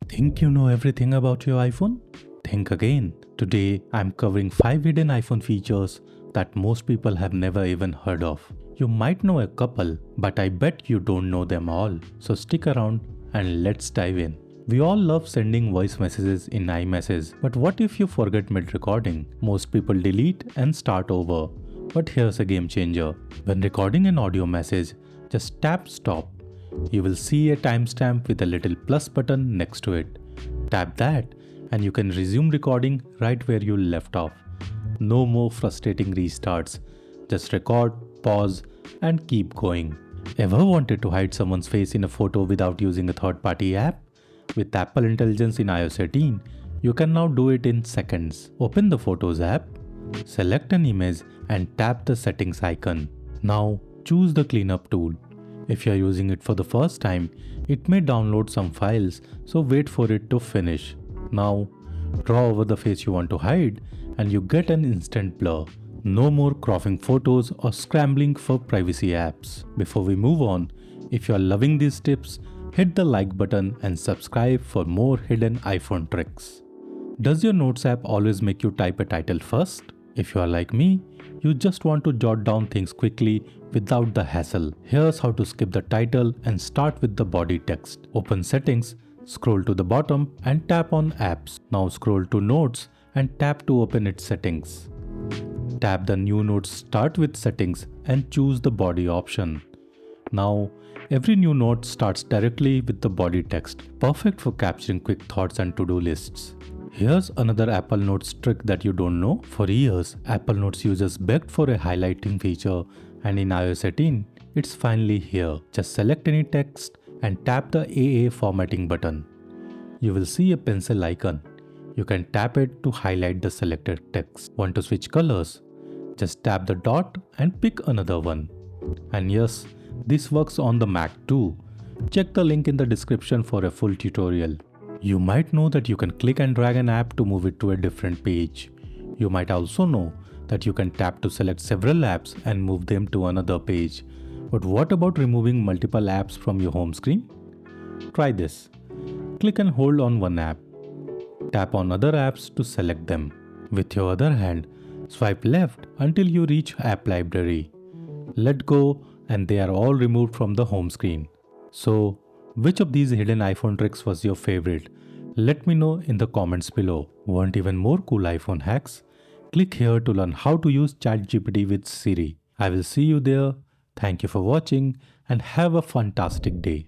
Think you know everything about your iPhone? Think again. Today I'm covering 5 hidden iPhone features that most people have never even heard of. You might know a couple, but I bet you don't know them all. So stick around and let's dive in. We all love sending voice messages in iMessage, but what if you forget mid-recording? Most people delete and start over. But here's a game changer. When recording an audio message, just tap stop. You will see a timestamp with a little plus button next to it. Tap that and you can resume recording right where you left off. No more frustrating restarts. Just record, pause, and keep going. Ever wanted to hide someone's face in a photo without using a third-party app? With Apple Intelligence in iOS 18, you can now do it in seconds. Open the Photos app, select an image and tap the settings icon. Now choose the cleanup tool. If you are using it for the first time, it may download some files, so wait for it to finish. Now, draw over the face you want to hide and you get an instant blur. No more cropping photos or scrambling for privacy apps. Before we move on, if you are loving these tips, hit the like button and subscribe for more hidden iPhone tricks. Does your Notes app always make you type a title first? If you are like me, you just want to jot down things quickly without the hassle. Here's how to skip the title and start with the body text. Open Settings, scroll to the bottom and tap on Apps. Now scroll to Notes and tap to open its settings. Tap the new Notes Start with Settings and choose the body option. Now, every new note starts directly with the body text, perfect for capturing quick thoughts and to-do lists. Here's another Apple Notes trick that you don't know. For years, Apple Notes users begged for a highlighting feature, and in iOS 18, it's finally here. Just select any text and tap the AA formatting button. You will see a pencil icon. You can tap it to highlight the selected text. Want to switch colors? Just tap the dot and pick another one. And yes, this works on the Mac too. Check the link in the description for a full tutorial. You might know that you can click and drag an app to move it to a different page. You might also know that you can tap to select several apps and move them to another page. But what about removing multiple apps from your home screen? Try this. Click and hold on one app. Tap on other apps to select them. With your other hand, swipe left until you reach App Library. Let go and they are all removed from the home screen. So, which of these hidden iPhone tricks was your favorite? Let me know in the comments below. Want even more cool iPhone hacks? Click here to learn how to use ChatGPT with Siri. I will see you there. Thank you for watching and have a fantastic day.